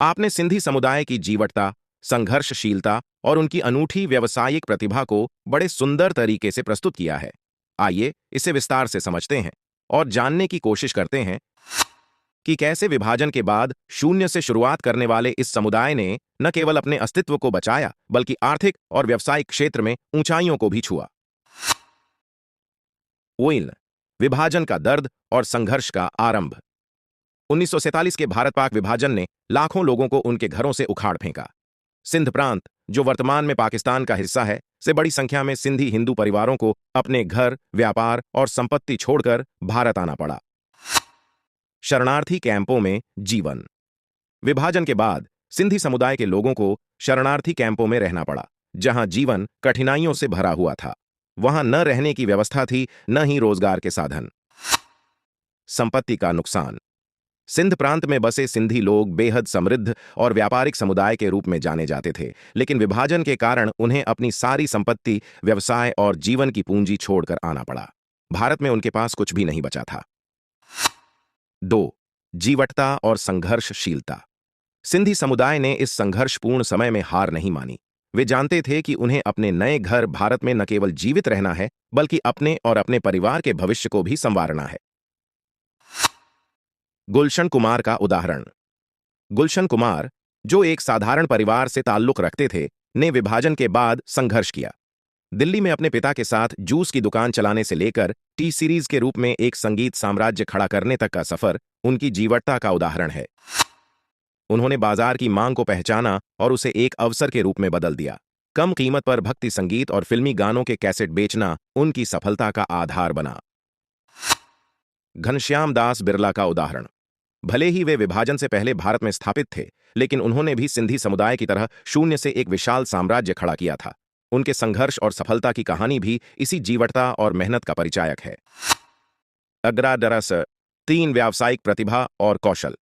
आपने सिंधी समुदाय की जीवटता, संघर्षशीलता और उनकी अनूठी व्यावसायिक प्रतिभा को बड़े सुंदर तरीके से प्रस्तुत किया है। आइए इसे विस्तार से समझते हैं और जानने की कोशिश करते हैं कि कैसे विभाजन के बाद शून्य से शुरुआत करने वाले इस समुदाय ने न केवल अपने अस्तित्व को बचाया बल्कि आर्थिक और व्यावसायिक क्षेत्र में ऊंचाइयों को भी छुआ। ओइल, विभाजन का दर्द और संघर्ष का आरंभ। 1947 के भारत पाक विभाजन ने लाखों लोगों को उनके घरों से उखाड़ फेंका। सिंध प्रांत, जो वर्तमान में पाकिस्तान का हिस्सा है, से बड़ी संख्या में सिंधी हिंदू परिवारों को अपने घर, व्यापार और संपत्ति छोड़कर भारत आना पड़ा। शरणार्थी कैंपों में जीवन। विभाजन के बाद सिंधी समुदाय के लोगों को शरणार्थी कैंपों में रहना पड़ा, जहां जीवन कठिनाइयों से भरा हुआ था। वहां न रहने की व्यवस्था थी, न ही रोजगार के साधन। संपत्ति का नुकसान। सिंध प्रांत में बसे सिंधी लोग बेहद समृद्ध और व्यापारिक समुदाय के रूप में जाने जाते थे, लेकिन विभाजन के कारण उन्हें अपनी सारी संपत्ति, व्यवसाय और जीवन की पूंजी छोड़कर आना पड़ा। भारत में उनके पास कुछ भी नहीं बचा था। 2. जीवटता और संघर्षशीलता। सिंधी समुदाय ने इस संघर्षपूर्ण समय में हार नहीं मानी। वे जानते थे कि उन्हें अपने नए घर भारत में न केवल जीवित रहना है, बल्कि अपने और अपने परिवार के भविष्य को भी संवारना है। गुलशन कुमार का उदाहरण। गुलशन कुमार, जो एक साधारण परिवार से ताल्लुक रखते थे, ने विभाजन के बाद संघर्ष किया। दिल्ली में अपने पिता के साथ जूस की दुकान चलाने से लेकर टी सीरीज के रूप में एक संगीत साम्राज्य खड़ा करने तक का सफर उनकी जीवटता का उदाहरण है। उन्होंने बाजार की मांग को पहचाना और उसे एक अवसर के रूप में बदल दिया। कम कीमत पर भक्ति संगीत और फिल्मी गानों के कैसेट बेचना उनकी सफलता का आधार बना। घनश्याम दास बिरला का उदाहरण। भले ही वे विभाजन से पहले भारत में स्थापित थे, लेकिन उन्होंने भी सिंधी समुदाय की तरह शून्य से एक विशाल साम्राज्य खड़ा किया था। उनके संघर्ष और सफलता की कहानी भी इसी जीवटता और मेहनत का परिचायक है। अग्रादरस, 3 व्यावसायिक प्रतिभा और कौशल।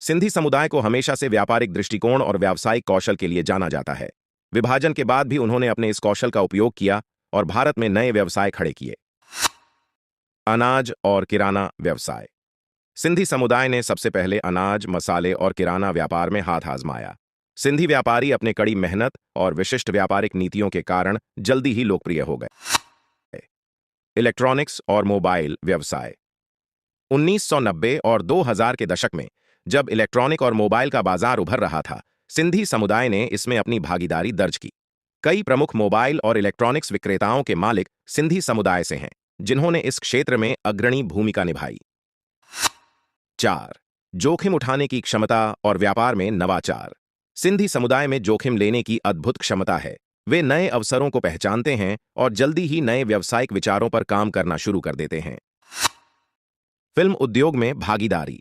सिंधी समुदाय को हमेशा से व्यापारिक दृष्टिकोण और व्यावसायिक कौशल के लिए जाना जाता है। विभाजन के बाद भी उन्होंने अपने इस कौशल का उपयोग किया और भारत में नए व्यवसाय खड़े किए। अनाज और किराना व्यवसाय। सिंधी समुदाय ने सबसे पहले अनाज, मसाले और किराना व्यापार में हाथ आजमाया। सिंधी व्यापारी अपने कड़ी मेहनत और विशिष्ट व्यापारिक नीतियों के कारण जल्दी ही लोकप्रिय हो गए। इलेक्ट्रॉनिक्स और मोबाइल व्यवसाय। 1990 और 2000 के दशक में जब इलेक्ट्रॉनिक और मोबाइल का बाजार उभर रहा था, सिंधी समुदाय ने इसमें अपनी भागीदारी दर्ज की। कई प्रमुख मोबाइल और इलेक्ट्रॉनिक्स विक्रेताओं के मालिक सिंधी समुदाय से हैं, जिन्होंने इस क्षेत्र में अग्रणी भूमिका निभाई। 4. जोखिम उठाने की क्षमता और व्यापार में नवाचार। सिंधी समुदाय में जोखिम लेने की अद्भुत क्षमता है। वे नए अवसरों को पहचानते हैं और जल्दी ही नए व्यावसायिक विचारों पर काम करना शुरू कर देते हैं। फिल्म उद्योग में भागीदारी।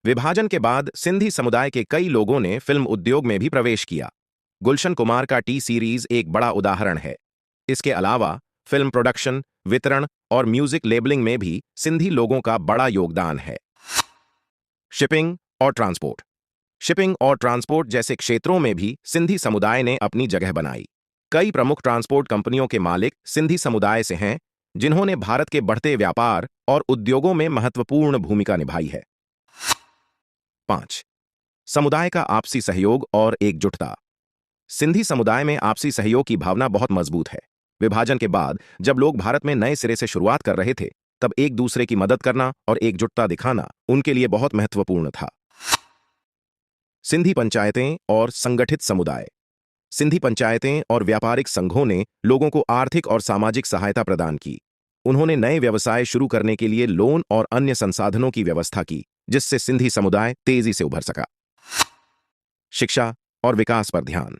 विभाजन के बाद सिंधी समुदाय के कई लोगों ने फिल्म उद्योग में भी प्रवेश किया। गुलशन कुमार का टी सीरीज एक बड़ा उदाहरण है। इसके अलावा फिल्म प्रोडक्शन, वितरण और म्यूजिक लेबलिंग में भी सिंधी लोगों का बड़ा योगदान है। शिपिंग और ट्रांसपोर्ट। शिपिंग और ट्रांसपोर्ट जैसे क्षेत्रों में भी सिंधी समुदाय ने अपनी जगह बनाई। कई प्रमुख ट्रांसपोर्ट कंपनियों के मालिक सिंधी समुदाय से हैं, जिन्होंने भारत के बढ़ते व्यापार और उद्योगों में महत्वपूर्ण भूमिका निभाई है। 5. समुदाय का आपसी सहयोग और एकजुटता। सिंधी समुदाय में आपसी सहयोग की भावना बहुत मजबूत है। विभाजन के बाद जब लोग भारत में नए सिरे से शुरुआत कर रहे थे, तब एक दूसरे की मदद करना और एकजुटता दिखाना उनके लिए बहुत महत्वपूर्ण था। सिंधी पंचायतें और संगठित समुदाय। सिंधी पंचायतें और व्यापारिक संघों ने लोगों को आर्थिक और सामाजिक सहायता प्रदान की। उन्होंने नए व्यवसाय शुरू करने के लिए लोन और अन्य संसाधनों की व्यवस्था की, जिससे सिंधी समुदाय तेजी से उभर सका। शिक्षा और विकास पर ध्यान।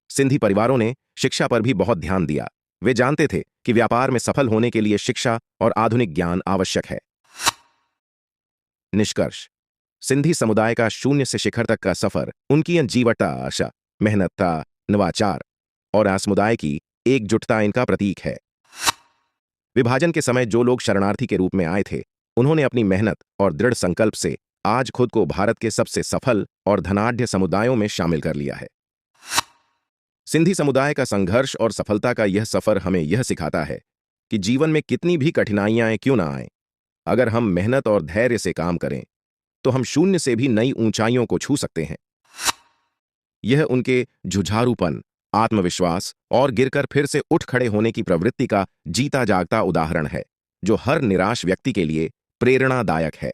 सिंधी परिवारों ने शिक्षा पर भी बहुत ध्यान दिया। वे जानते थे कि व्यापार में सफल होने के लिए शिक्षा और आधुनिक ज्ञान आवश्यक है। निष्कर्ष। सिंधी समुदाय का शून्य से शिखर तक का सफर उनकी जीवटता, आशा, मेहनत, नवाचार और समुदाय की एकजुटता इनका प्रतीक है। विभाजन के समय जो लोग शरणार्थी के रूप में आए थे, उन्होंने अपनी मेहनत और दृढ़ संकल्प से आज खुद को भारत के सबसे सफल और धनाढ्य समुदायों में शामिल कर लिया है। सिंधी समुदाय का संघर्ष और सफलता का यह सफर हमें यह सिखाता है कि जीवन में कितनी भी कठिनाइयां क्यों ना आएं, अगर हम मेहनत और धैर्य से काम करें, तो हम शून्य से भी नई ऊंचाइयों को छू सकते हैं। यह उनके जुझारूपन, आत्मविश्वास और गिरकर फिर से उठ खड़े होने की प्रवृत्ति का जीता जागता उदाहरण है, जो हर निराश व्यक्ति के लिए प्रेरणादायक है।